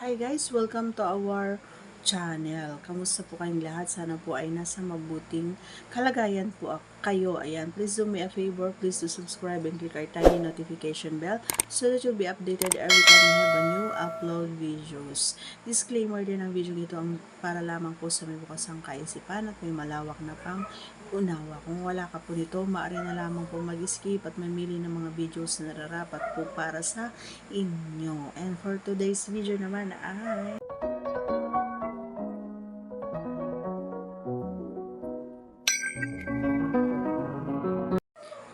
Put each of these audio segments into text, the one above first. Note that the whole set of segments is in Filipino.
Hi guys, welcome to our channel. Kamusta po kayong lahat? Sana po ay nasa mabuting kalagayan po kayo. Ayan, please do me a favor. Please do subscribe and click our tiny notification bell so that you'll be updated every time we have a new upload videos. Disclaimer din ang video nito ang para lamang po sa may bukasang kaisipan at may malawak na pang unawa. Kung wala ka po nito, maaari na lamang po mag-skip at mamili ng mga videos na nararapat po para sa inyo. And for today's video naman ay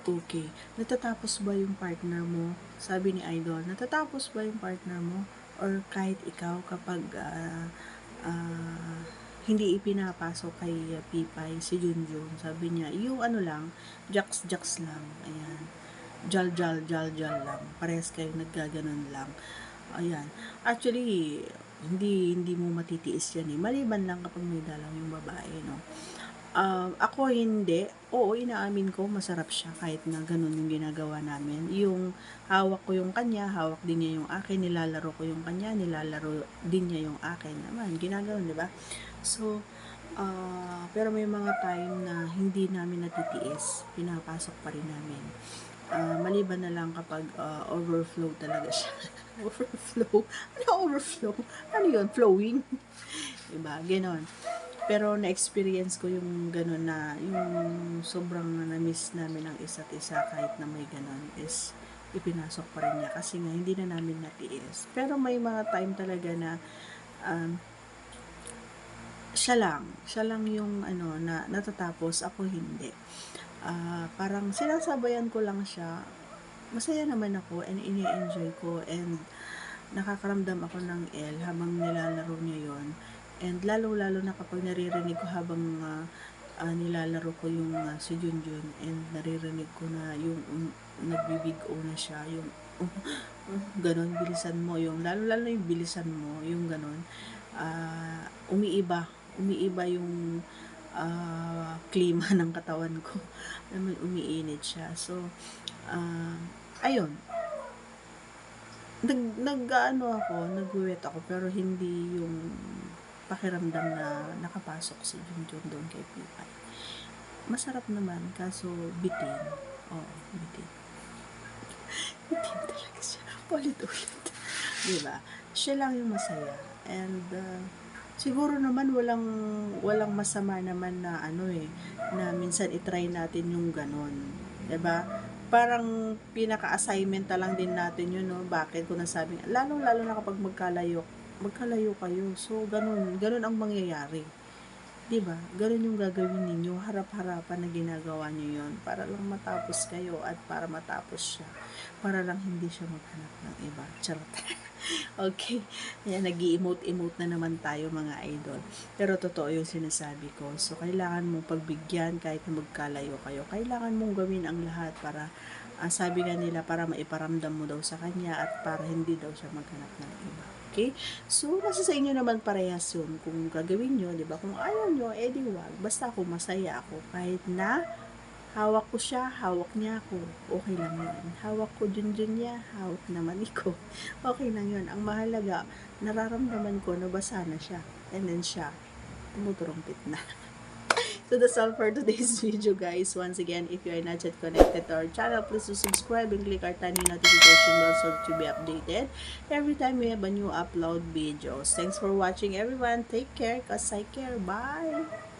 okay, natatapos ba yung partner mo? Sabi ni Idol, natatapos ba yung partner mo? Or kahit ikaw kapag hindi ipinapasok kay Pipay si Junjun, sabi niya, yung ano lang, jaks lang, ayan, jal lang, parehas kayo naggaganon lang, ayan, actually, hindi mo matitiis yan maliban lang kapag may dalang yung babae, no? Ako hindi. Oo, inaamin ko, masarap siya kahit na ganun yung ginagawa namin. Yung hawak ko yung kanya, hawak din niya yung akin, nilalaro ko yung kanya, nilalaro din niya yung akin naman. Ginagawa, di ba? So, pero may mga time na hindi namin natitiis, pinapasok pa rin namin. Maliban na lang kapag overflow talaga siya. Overflow? Ano overflow? Ano yun? Flowing? Diba? Ganon. Pero na-experience ko yung gano'n na yung sobrang na-miss namin ang isa't isa kahit na may gano'n is ipinasok pa rin niya kasi nga hindi na namin natiis. Pero may mga time talaga na siya lang yung ano na natatapos, ako hindi. Parang sinasabayan ko lang siya. Masaya naman ako and ini-enjoy ko and nakakaramdam ako ng habang nilalaro niya yon. And lalo na kapag naririnig ko habang nilalaro ko yung si Junjun and naririnig ko na yung nagbibigo na siya, yung ganon, bilisan mo, yung lalo yung bilisan mo, yung ganon, umiiba yung klima ng katawan ko. Umiinit siya. So, ayun, nag-wet ako pero hindi yung pakiramdam na nakapasok si Junjun doon kay Pipay. Masarap naman kaso bitin. Bitin. Bitin talaga siya. Ulit-ulit. Diba? Siya lang yung masaya. And siguro naman walang masama naman na na minsan i-try natin yung ganon. Diba? Parang pinaka-assignment na lang din natin yun, no? Bakit ko nasabing, lalo na kapag magkalayo kayo. So, ganun ang mangyayari. 'Di ba? Ganun yung gagawin ninyo, harap-harapan na ginagawa niyo 'yon para lang matapos kayo at para matapos siya. Para lang hindi siya maghanap ng iba. Charot. Okay. Ayan, nag-i-emote na naman tayo mga idol. Pero totoo yung sinasabi ko. So, kailangan mong pagbigyan kahit na magkalayo kayo. Kailangan mong gawin ang lahat para, sabi nga nila, para maiparamdam mo daw sa kanya at para hindi daw siya maghanap ng iba. Okay? So, nasa sa inyo naman parehas yun. Kung gagawin nyo, di ba? Kung ayaw nyo, edi wag. Basta ako, masaya ako. Kahit na hawak ko siya, hawak niya ako. Okay lang yun. Hawak ko Junjun niya, hawak naman ko. Okay lang yun. Ang mahalaga, nararamdaman ko na basa na siya. And then siya, tumuturumpit na. So that's all for today's video, guys. Once again, if you are not yet connected to our channel, please do subscribe and click our tiny notification bell so to be updated every time we have a new upload videos. Thanks for watching, everyone. Take care, cause I care. Bye!